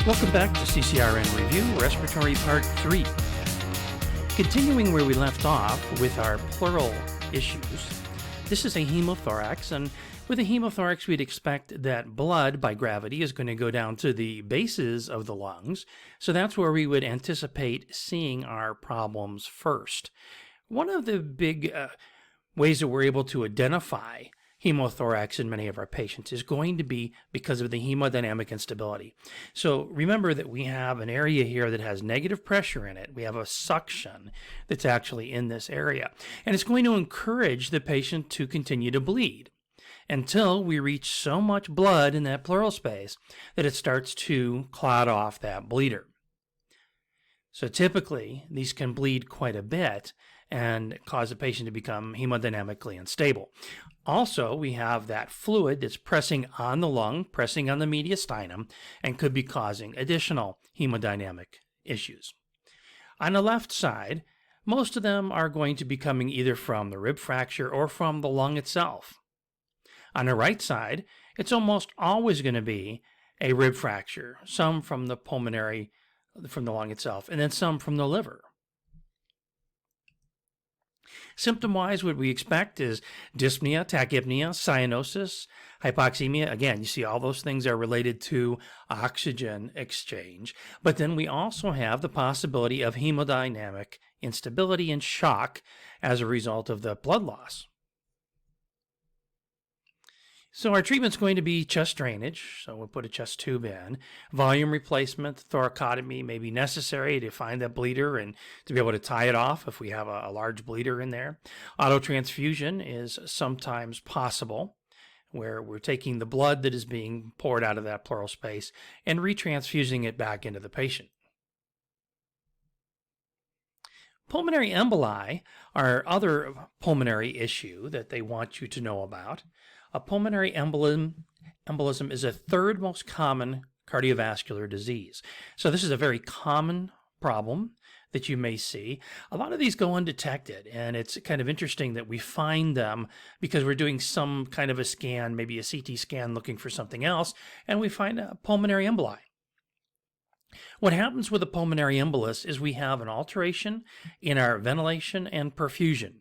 Welcome back to CCRN Review, Respiratory Part 3. Continuing where we left off with our pleural issues, this is a hemothorax, and with a hemothorax we'd expect that blood by gravity is going to go down to the bases of the lungs, so that's where we would anticipate seeing our problems first. One of the big ways that we're able to identify hemothorax in many of our patients is going to be because of the hemodynamic instability. So remember that we have an area here that has negative pressure in it. We have a suction that's actually in this area, and it's going to encourage the patient to continue to bleed until we reach so much blood in that pleural space that it starts to clot off that bleeder. So typically these can bleed quite a bit and cause the patient to become hemodynamically unstable. Also, we have that fluid that's pressing on the lung, pressing on the mediastinum, and could be causing additional hemodynamic issues. On the left side, most of them are going to be coming either from the rib fracture or from the lung itself. On the right side, it's almost always going to be a rib fracture, some from the pulmonary, from the lung itself, and then some from the liver. Symptom-wise, what we expect is dyspnea, tachypnea, cyanosis, hypoxemia. Again, you see all those things are related to oxygen exchange. But then we also have the possibility of hemodynamic instability and shock as a result of the blood loss. So our treatment's going to be chest drainage, so we'll put a chest tube in. Volume replacement, thoracotomy may be necessary to find that bleeder and to be able to tie it off if we have a large bleeder in there. Autotransfusion is sometimes possible, where we're taking the blood that is being poured out of that pleural space and retransfusing it back into the patient. Pulmonary emboli are other pulmonary issue that they want you to know about. A pulmonary embolism is a third most common cardiovascular disease. So this is a very common problem that you may see. A lot of these go undetected, and it's kind of interesting that we find them because we're doing some kind of a scan, maybe a CT scan looking for something else, and we find a pulmonary emboli. What happens with a pulmonary embolus is we have an alteration in our ventilation and perfusion.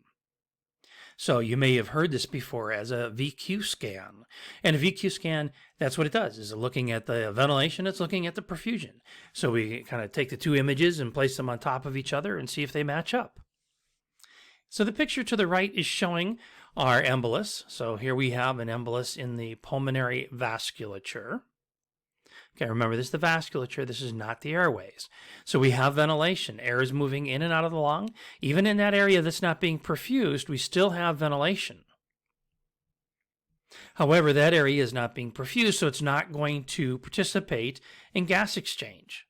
So you may have heard this before as a VQ scan. And a VQ scan, that's what it does, is looking at the ventilation, it's looking at the perfusion. So we kind of take the two images and place them on top of each other and see if they match up. So the picture to the right is showing our embolus. So here we have an embolus in the pulmonary vasculature. Okay, remember, this is the vasculature, this is not the airways. So we have ventilation, air is moving in and out of the lung. Even in that area that's not being perfused, we still have ventilation. However, that area is not being perfused, so it's not going to participate in gas exchange.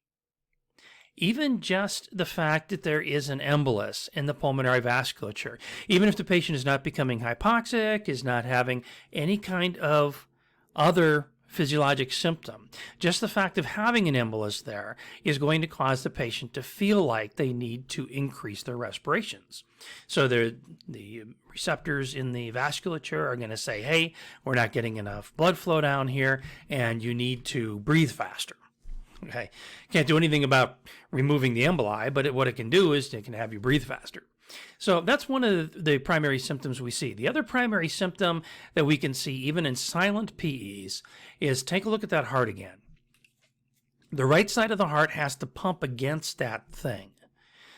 Even just the fact that there is an embolus in the pulmonary vasculature, even if the patient is not becoming hypoxic, is not having any kind of other physiologic symptom, just the fact of having an embolus there is going to cause the patient to feel like they need to increase their respirations. So the receptors in the vasculature are going to say, hey, we're not getting enough blood flow down here, and you need to breathe faster. Okay, can't do anything about removing the emboli, but what it can do is it can have you breathe faster. So that's one of the primary symptoms we see. The other primary symptom that we can see even in silent PEs is take a look at that heart again. The right side of the heart has to pump against that thing.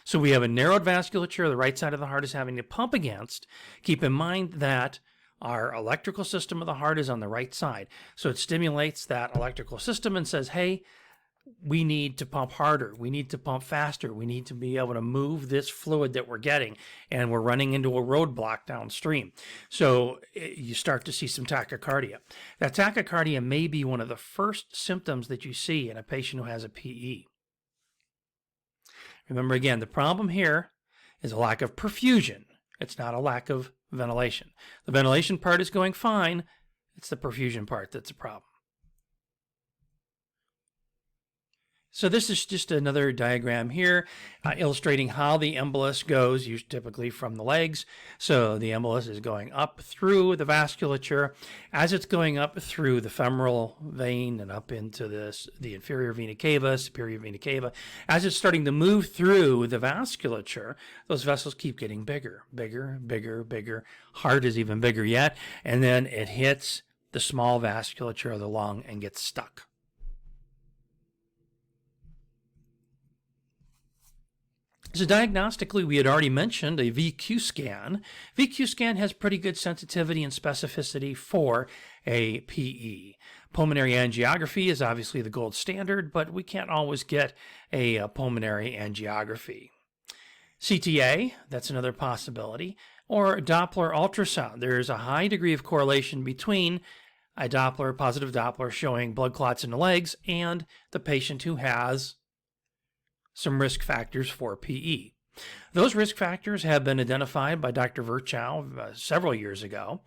So we have a narrowed vasculature, the right side of the heart is having to pump against. Keep in mind that our electrical system of the heart is on the right side. So it stimulates that electrical system and says, hey, we need to pump harder, we need to pump faster, we need to be able to move this fluid that we're getting, and we're running into a roadblock downstream. So you start to see some tachycardia. That tachycardia may be one of the first symptoms that you see in a patient who has a PE. Remember again, the problem here is a lack of perfusion. It's not a lack of ventilation. The ventilation part is going fine, it's the perfusion part that's a problem. So this is just another diagram here illustrating how the embolus goes, typically from the legs. So the embolus is going up through the vasculature. As it's going up through the femoral vein and up into the inferior vena cava, superior vena cava, as it's starting to move through the vasculature, those vessels keep getting bigger, bigger, bigger, bigger. Heart is even bigger yet. And then it hits the small vasculature of the lung and gets stuck. So diagnostically, we had already mentioned a VQ scan. VQ scan has pretty good sensitivity and specificity for a PE. Pulmonary angiography is obviously the gold standard, but we can't always get a pulmonary angiography. CTA, that's another possibility, or Doppler ultrasound. There's a high degree of correlation between a Doppler, positive Doppler showing blood clots in the legs, and the patient who has some risk factors for PE. Those risk factors have been identified by Dr. Virchow several years ago,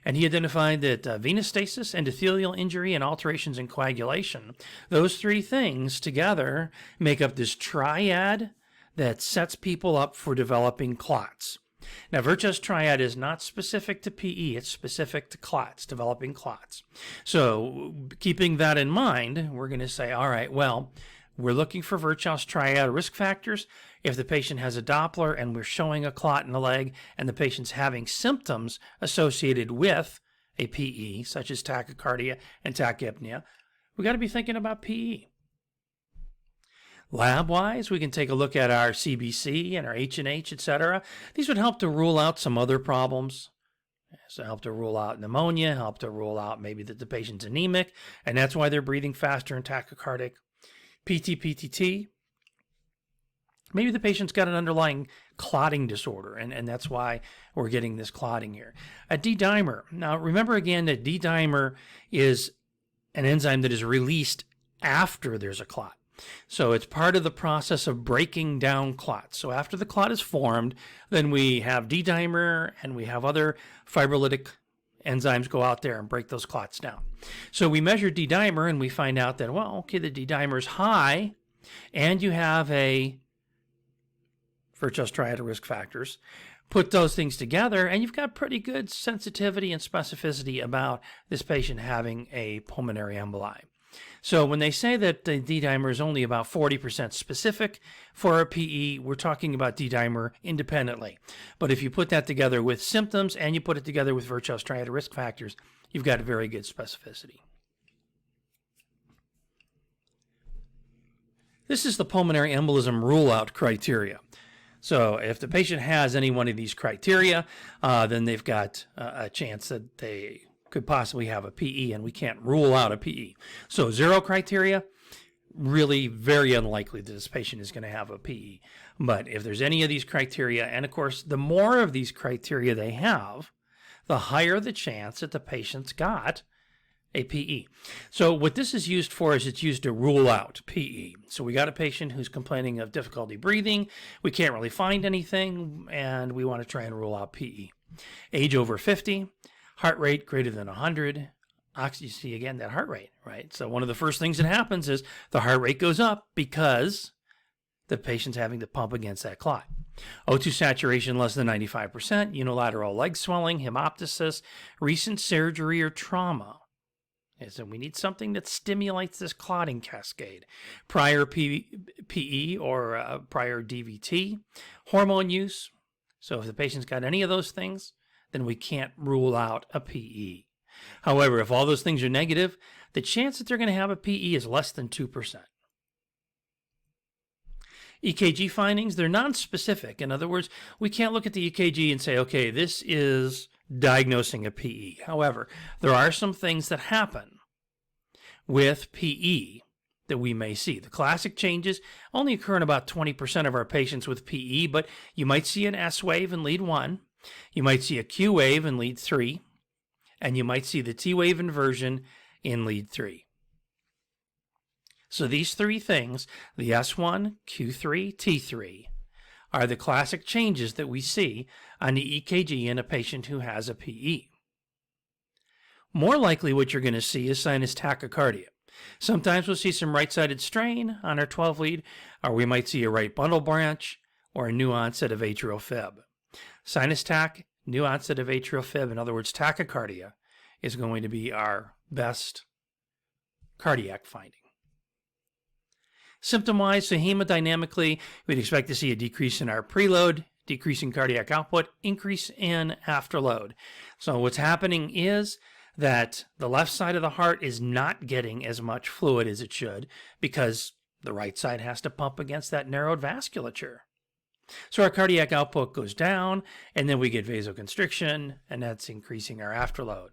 and he identified that venous stasis, endothelial injury, and alterations in coagulation, those three things together make up this triad that sets people up for developing clots. Now, Virchow's triad is not specific to PE, it's specific to clots, developing clots. So, keeping that in mind, we're going to say, all right, well, we're looking for Virchow's triad risk factors. If the patient has a Doppler and we're showing a clot in the leg and the patient's having symptoms associated with a PE, such as tachycardia and tachypnea, we got to be thinking about PE. Lab-wise, we can take a look at our CBC and our H&H, etc. These would help to rule out some other problems. So help to rule out pneumonia, help to rule out maybe that the patient's anemic, and that's why they're breathing faster and tachycardic. PT-PTT, maybe the patient's got an underlying clotting disorder, and that's why we're getting this clotting here. A D-dimer. Now, remember again that D-dimer is an enzyme that is released after there's a clot. So it's part of the process of breaking down clots. So after the clot is formed, then we have D-dimer and we have other fibrolytic enzymes go out there and break those clots down. So we measure D-dimer and we find out that, well, okay, the D-dimer is high and you have a Virchow's triad of risk factors. Put those things together and you've got pretty good sensitivity and specificity about this patient having a pulmonary emboli. So when they say that the D-dimer is only about 40% specific for a PE, we're talking about D-dimer independently. But if you put that together with symptoms and you put it together with Virchow's triad of risk factors, you've got a very good specificity. This is the pulmonary embolism rule-out criteria. So if the patient has any one of these criteria, then they've got a chance that they could possibly have a PE, and we can't rule out a PE. So 0 criteria, really very unlikely that this patient is going to have a PE. But if there's any of these criteria, and of course, the more of these criteria they have, the higher the chance that the patient's got a PE. So what this is used for is it's used to rule out PE. So we got a patient who's complaining of difficulty breathing. We can't really find anything, and we want to try and rule out PE. Age over 50. Heart rate greater than 100. You see again that heart rate, right? So one of the first things that happens is the heart rate goes up because the patient's having to pump against that clot. O2 saturation less than 95%, unilateral leg swelling, hemoptysis, recent surgery or trauma. And so we need something that stimulates this clotting cascade. Prior PE or prior DVT, hormone use. So if the patient's got any of those things, then we can't rule out a PE. However, if all those things are negative, the chance that they're going to have a PE is less than 2%. EKG findings, they're non-specific. In other words, we can't look at the EKG and say, okay, this is diagnosing a PE. However, there are some things that happen with PE that we may see. The classic changes only occur in about 20% of our patients with PE, but you might see an S wave in lead 1. You might see a Q wave in lead 3, and you might see the T wave inversion in lead 3. So these three things, the S1, Q3, T3, are the classic changes that we see on the EKG in a patient who has a PE. More likely what you're going to see is sinus tachycardia. Sometimes we'll see some right-sided strain on our 12 lead, or we might see a right bundle branch or a new onset of atrial fib. Sinus tach, new onset of atrial fib, in other words, tachycardia, is going to be our best cardiac finding. Symptom-wise, so hemodynamically, we'd expect to see a decrease in our preload, decrease in cardiac output, increase in afterload. So what's happening is that the left side of the heart is not getting as much fluid as it should because the right side has to pump against that narrowed vasculature. So our cardiac output goes down, and then we get vasoconstriction, and that's increasing our afterload.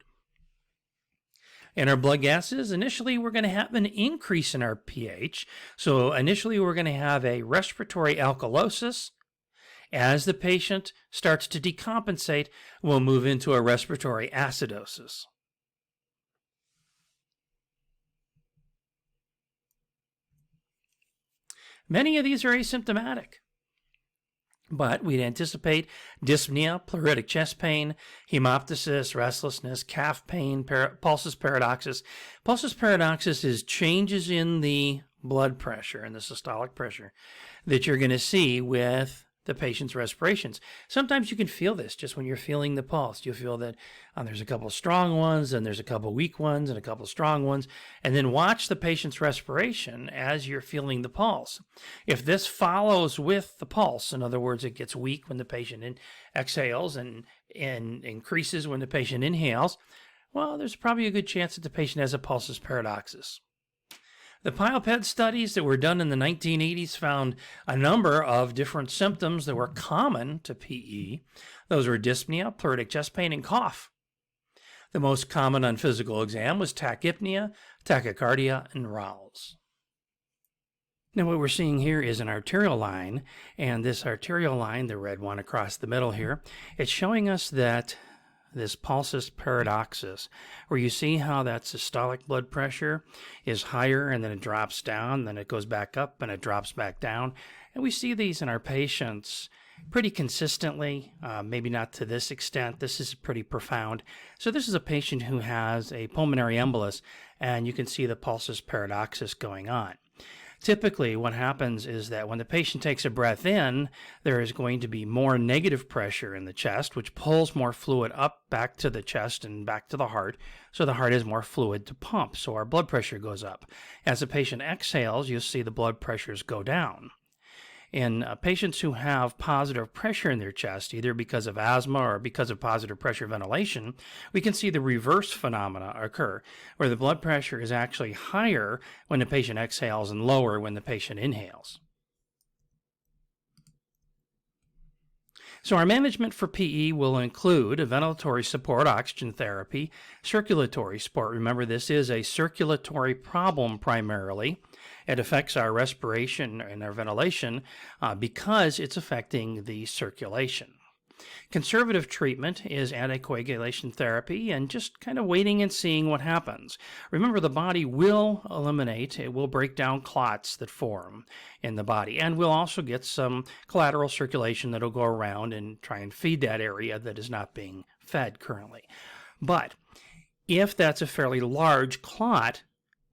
In our blood gases, initially we're going to have an increase in our pH. So initially we're going to have a respiratory alkalosis. As the patient starts to decompensate, we'll move into a respiratory acidosis. Many of these are asymptomatic, but we'd anticipate dyspnea, pleuritic chest pain, hemoptysis, restlessness, calf pain, pulsus paradoxus. Pulsus paradoxus is changes in the blood pressure and the systolic pressure that you're going to see with the patient's respirations. Sometimes you can feel this just when you're feeling the pulse. You'll feel that there's a couple strong ones, and there's a couple weak ones, and a couple strong ones, and then watch the patient's respiration as you're feeling the pulse. If this follows with the pulse, in other words, it gets weak when the patient exhales and increases when the patient inhales, well, there's probably a good chance that the patient has a pulsus paradoxus. The PILPED studies that were done in the 1980s found a number of different symptoms that were common to PE. Those were dyspnea, pleuritic chest pain, and cough. The most common on physical exam was tachypnea, tachycardia, and rales. Now what we're seeing here is an arterial line, and this arterial line, the red one across the middle here, it's showing us that this pulsus paradoxus, where you see how that systolic blood pressure is higher and then it drops down, then it goes back up and it drops back down. And we see these in our patients pretty consistently, maybe not to this extent. This is pretty profound. So this is a patient who has a pulmonary embolus, and you can see the pulsus paradoxus going on. Typically, what happens is that when the patient takes a breath in, there is going to be more negative pressure in the chest, which pulls more fluid up back to the chest and back to the heart, so the heart has more fluid to pump, so our blood pressure goes up. As the patient exhales, you'll see the blood pressures go down. In patients who have positive pressure in their chest, either because of asthma or because of positive pressure ventilation, we can see the reverse phenomena occur, where the blood pressure is actually higher when the patient exhales and lower when the patient inhales. So our management for PE will include a ventilatory support, oxygen therapy, circulatory support. Remember, this is a circulatory problem primarily. It affects our respiration and our ventilation because it's affecting the circulation. Conservative treatment is anticoagulation therapy and just kind of waiting and seeing what happens. Remember, the body will eliminate, it will break down clots that form in the body, and we'll also get some collateral circulation that will go around and try and feed that area that is not being fed currently. But if that's a fairly large clot,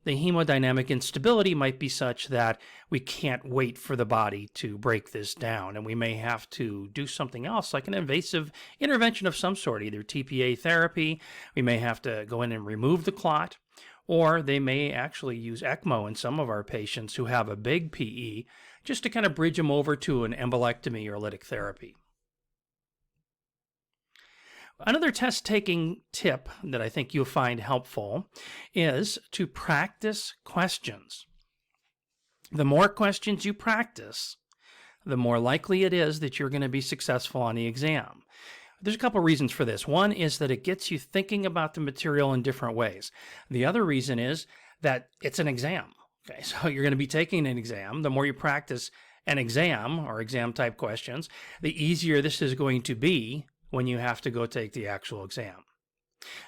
the hemodynamic instability might be such that we can't wait for the body to break this down, and we may have to do something else, like an invasive intervention of some sort, either TPA therapy, we may have to go in and remove the clot, or they may actually use ECMO in some of our patients who have a big PE, just to kind of bridge them over to an embolectomy or lytic therapy. Another test-taking tip that I think you'll find helpful is to practice questions. The more questions you practice, the more likely it is that you're going to be successful on the exam. There's a couple reasons for this. One is that it gets you thinking about the material in different ways. The other reason is that it's an exam. Okay, so you're going to be taking an exam. The more you practice an exam or exam-type questions, the easier this is going to be when you have to go take the actual exam.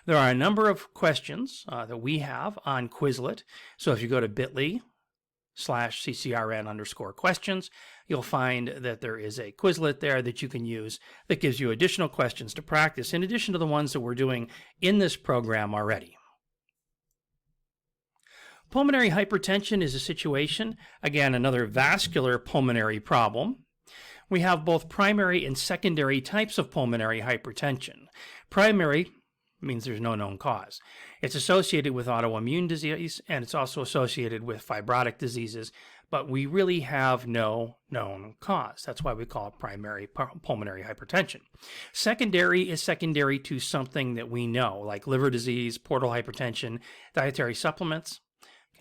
There are a number of questions that we have on Quizlet. So if you go to bit.ly/CCRN_questions, you'll find that there is a Quizlet there that you can use that gives you additional questions to practice in addition to the ones that we're doing in this program already. Pulmonary hypertension is a situation, again, another vascular pulmonary problem. We have both primary and secondary types of pulmonary hypertension. Primary means there's no known cause. It's associated with autoimmune disease, and it's also associated with fibrotic diseases, but we really have no known cause. That's why we call it primary pulmonary hypertension. Secondary is secondary to something that we know, like liver disease, portal hypertension, dietary supplements.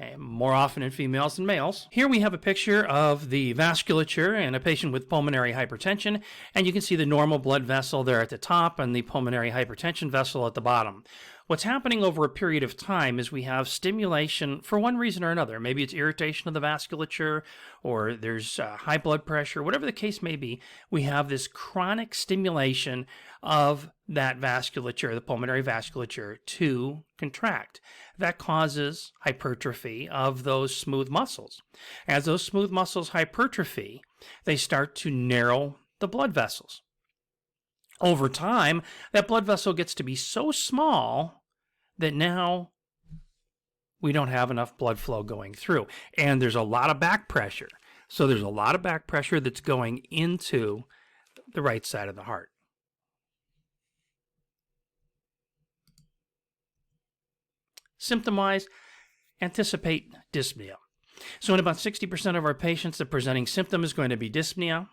Okay, more often in females than males. Here we have a picture of the vasculature in a patient with pulmonary hypertension, and you can see the normal blood vessel there at the top and the pulmonary hypertension vessel at the bottom. What's happening over a period of time is we have stimulation for one reason or another. Maybe it's irritation of the vasculature, or there's high blood pressure, whatever the case may be. We have this chronic stimulation of that vasculature, the pulmonary vasculature, to contract. That causes hypertrophy of those smooth muscles. As those smooth muscles hypertrophy, they start to narrow the blood vessels. Over time, that blood vessel gets to be so small that now we don't have enough blood flow going through. And there's a lot of back pressure. So there's a lot of back pressure that's going into the right side of the heart. Symptom-wise, anticipate dyspnea. So in about 60% of our patients, the presenting symptom is going to be dyspnea.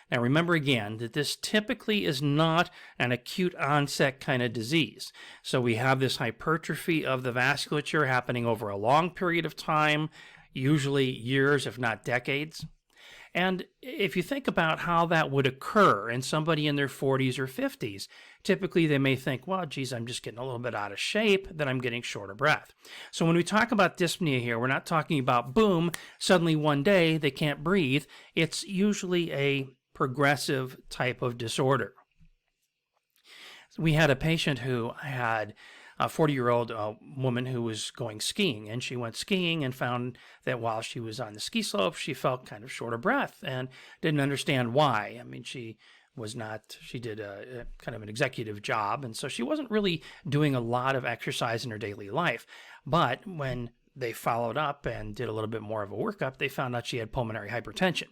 Now remember again that this typically is not an acute onset kind of disease. So we have this hypertrophy of the vasculature happening over a long period of time, usually years, if not decades. And if you think about how that would occur in somebody in their 40s or 50s, typically they may think, well, geez, I'm just getting a little bit out of shape, that I'm getting short of breath. So when we talk about dyspnea here, we're not talking about, boom, suddenly one day they can't breathe. It's usually a progressive type of disorder. We had a patient who had a 40-year-old woman who was going skiing, and she went skiing and found that while she was on the ski slope, she felt kind of short of breath and didn't understand why. I mean, she did a kind of an executive job, and so she wasn't really doing a lot of exercise in her daily life. But when they followed up and did a little bit more of a workup, they found out she had pulmonary hypertension.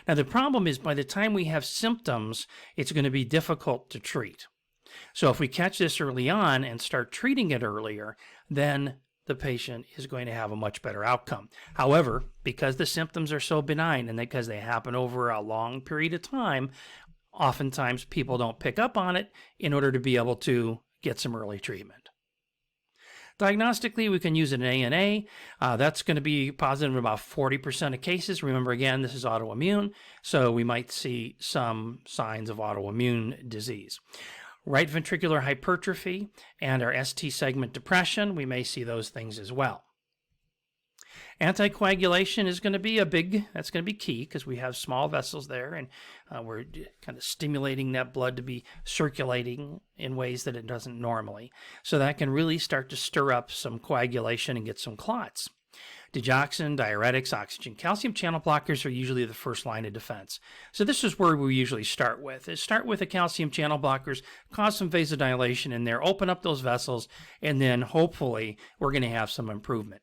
Now, the problem is by the time we have symptoms, it's going to be difficult to treat. So if we catch this early on and start treating it earlier, then the patient is going to have a much better outcome. However, because the symptoms are so benign and because they happen over a long period of time, oftentimes people don't pick up on it in order to be able to get some early treatment. Diagnostically, we can use an ANA. That's going to be positive in about 40% of cases. Remember, again, this is autoimmune, so we might see some signs of autoimmune disease. Right ventricular hypertrophy and our ST segment depression, we may see those things as well. Anticoagulation is going to be that's going to be key because we have small vessels there, and we're kind of stimulating that blood to be circulating in ways that it doesn't normally. So that can really start to stir up some coagulation and get some clots. Digoxin, diuretics, oxygen, calcium channel blockers are usually the first line of defense. So this is where we usually start with. Start with the calcium channel blockers, cause some vasodilation in there, open up those vessels, and then hopefully we're going to have some improvement.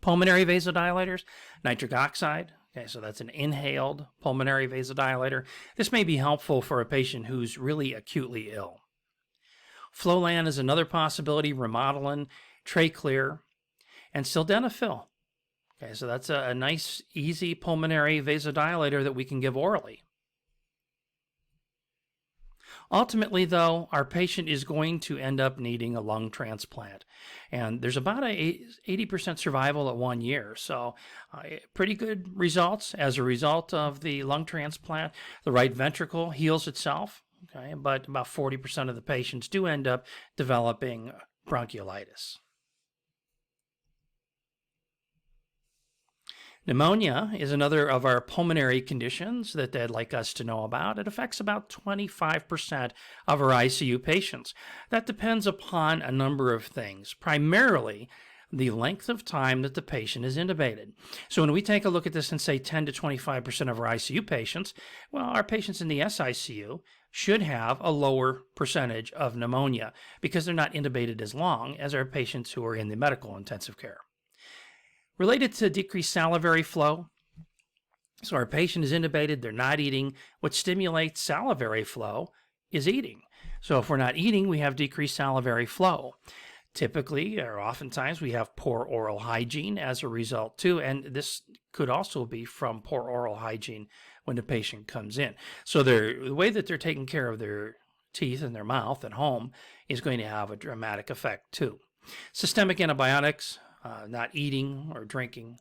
Pulmonary vasodilators, nitric oxide. Okay, so that's an inhaled pulmonary vasodilator. This may be helpful for a patient who's really acutely ill. Flolan is another possibility, Remodeling, Tracleer, and sildenafil. Okay, so that's a nice, easy pulmonary vasodilator that we can give orally. Ultimately, though, our patient is going to end up needing a lung transplant. And there's about a 80% survival at 1 year. So pretty good results as a result of the lung transplant. The right ventricle heals itself, okay, but about 40% of the patients do end up developing bronchiolitis. Pneumonia is another of our pulmonary conditions that they'd like us to know about. It affects about 25% of our ICU patients. That depends upon a number of things, primarily the length of time that the patient is intubated. So when we take a look at this and say 10 to 25% of our ICU patients, well, our patients in the SICU, should have a lower percentage of pneumonia because they're not intubated as long as our patients who are in the medical intensive care. Related to decreased salivary flow, so our patient is intubated, they're not eating. What stimulates salivary flow is eating. So if we're not eating, we have decreased salivary flow. Typically, or oftentimes, we have poor oral hygiene as a result too, and this could also be from poor oral hygiene when the patient comes in. So the way that they're taking care of their teeth and their mouth at home is going to have a dramatic effect too. Systemic antibiotics, not eating or drinking.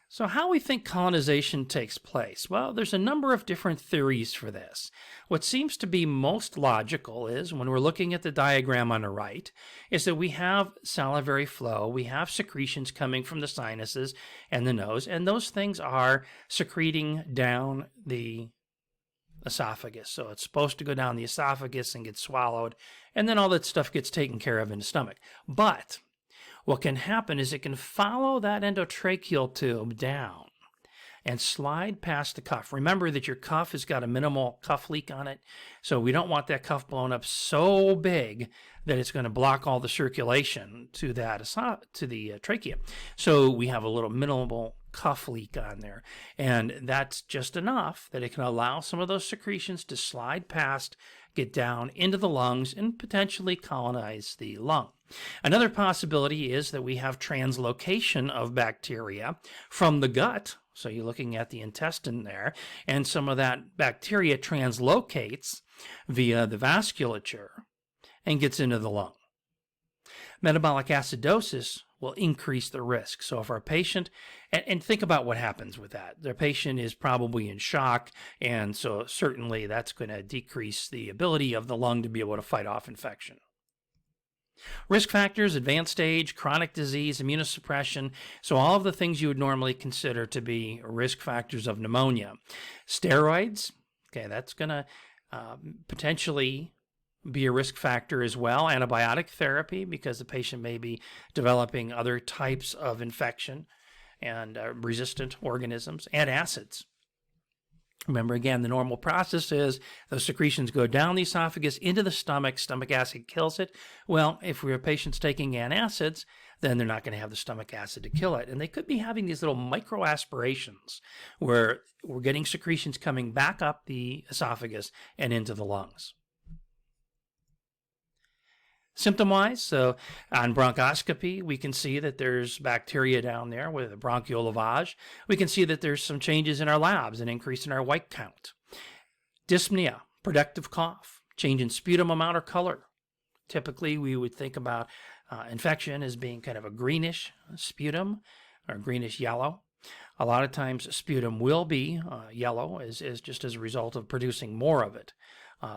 So how we think colonization takes place? Well, there's a number of different theories for this. What seems to be most logical is, when we're looking at the diagram on the right, is that we have salivary flow, we have secretions coming from the sinuses and the nose, and those things are secreting down the esophagus. So it's supposed to go down the esophagus and get swallowed, and then all that stuff gets taken care of in the stomach. But what can happen is it can follow that endotracheal tube down and slide past the cuff. Remember that your cuff has got a minimal cuff leak on it, so we don't want that cuff blown up so big that it's going to block all the circulation to the trachea. So we have a little minimal cuff leak on there, and that's just enough that it can allow some of those secretions to slide past, get down into the lungs, and potentially colonize the lung. Another possibility is that we have translocation of bacteria from the gut, so you're looking at the intestine there, and some of that bacteria translocates via the vasculature and gets into the lung. Metabolic acidosis will increase the risk. So if our patient, and think about what happens with that. Their patient is probably in shock, and so certainly that's going to decrease the ability of the lung to be able to fight off infection. Risk factors: advanced age, chronic disease, immunosuppression. So all of the things you would normally consider to be risk factors of pneumonia. Steroids, okay, that's going to potentially be a risk factor as well. Antibiotic therapy, because the patient may be developing other types of infection and resistant organisms, and acids. Remember, again, the normal process is those secretions go down the esophagus into the stomach. Stomach acid kills it. Well, if a patient's taking antacids, then they're not going to have the stomach acid to kill it. And they could be having these little micro aspirations where we're getting secretions coming back up the esophagus and into the lungs. Symptom-wise, so on bronchoscopy, we can see that there's bacteria down there with a bronchial lavage. We can see that there's some changes in our labs, an increase in our white count. Dyspnea, productive cough, change in sputum amount or color. Typically, we would think about infection as being kind of a greenish sputum or greenish yellow. A lot of times, sputum will be yellow is just as a result of producing more of it.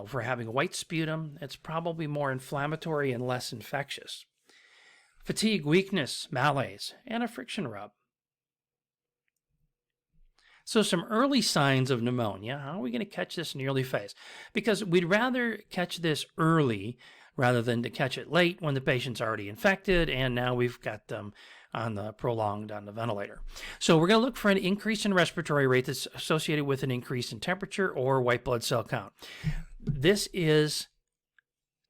If we're having a white sputum, it's probably more inflammatory and less infectious. Fatigue, weakness, malaise, and a friction rub. So some early signs of pneumonia. How are we going to catch this in the early phase? Because we'd rather catch this early rather than to catch it late when the patient's already infected and now we've got them on the ventilator. So we're going to look for an increase in respiratory rate that's associated with an increase in temperature or white blood cell count. This is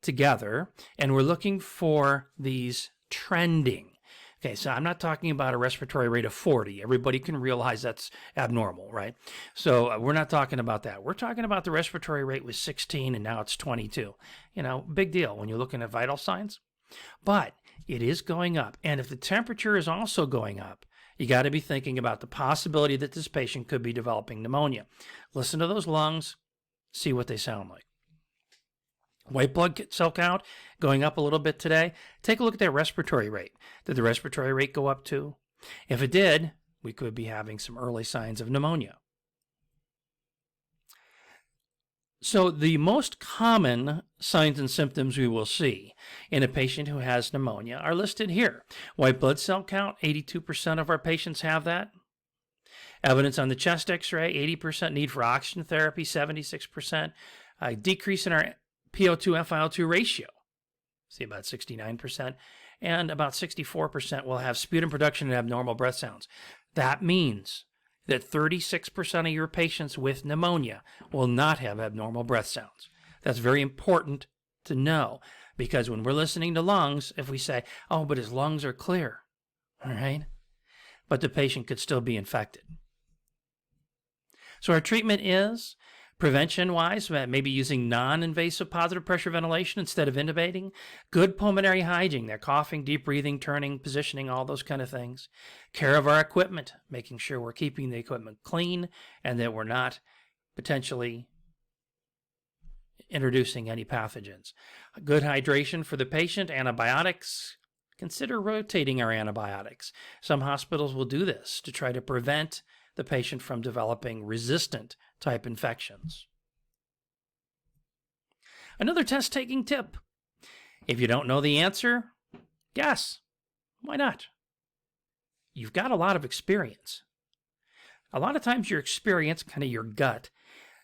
together, and we're looking for these trending. Okay, so I'm not talking about a respiratory rate of 40. Everybody can realize that's abnormal, right? So we're not talking about that. We're talking about the respiratory rate was 16 and now it's 22. You know, big deal when you're looking at vital signs. But it is going up. And if the temperature is also going up, you got to be thinking about the possibility that this patient could be developing pneumonia. Listen to those lungs, see what they sound like. White blood cell count going up a little bit today. Take a look at that respiratory rate. Did the respiratory rate go up too? If it did, we could be having some early signs of pneumonia. So the most common signs and symptoms we will see in a patient who has pneumonia are listed here. White blood cell count, 82% of our patients have that. Evidence on the chest x-ray, 80%. Need for oxygen therapy, 76%. A decrease in our PO2 FiO2 ratio, see about 69%, and about 64% will have sputum production and abnormal breath sounds. That means that 36% of your patients with pneumonia will not have abnormal breath sounds. That's very important to know, because when we're listening to lungs, if we say, oh, but his lungs are clear, all right, but the patient could still be infected. So our treatment is, prevention-wise, maybe using non-invasive positive pressure ventilation instead of intubating, good pulmonary hygiene, they're coughing, deep breathing, turning, positioning, all those kind of things. Care of our equipment, making sure we're keeping the equipment clean and that we're not potentially introducing any pathogens. Good hydration for the patient, antibiotics. Consider rotating our antibiotics. Some hospitals will do this to try to prevent the patient from developing resistant type infections. Another test-taking tip. If you don't know the answer, guess. Why not? You've got a lot of experience. A lot of times your experience, kind of your gut,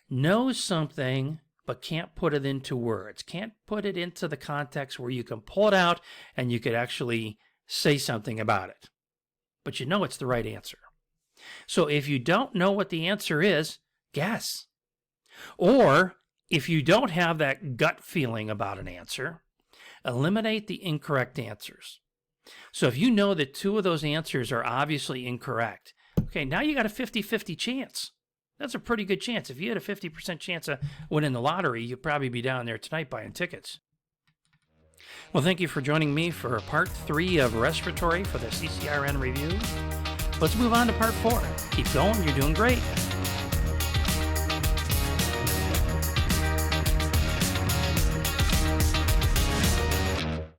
knows something but can't put it into words, can't put it into the context where you can pull it out and you could actually say something about it. But you know it's the right answer. So if you don't know what the answer is, guess. Or if you don't have that gut feeling about an answer, eliminate the incorrect answers. So if you know that 2 of those answers are obviously incorrect, okay, now you got a 50-50 chance. That's a pretty good chance. If you had a 50% chance of winning the lottery, you'd probably be down there tonight buying tickets. Well, thank you for joining me for part 3 of respiratory for the CCRN review. Let's move on to part 4. Keep going. You're doing great.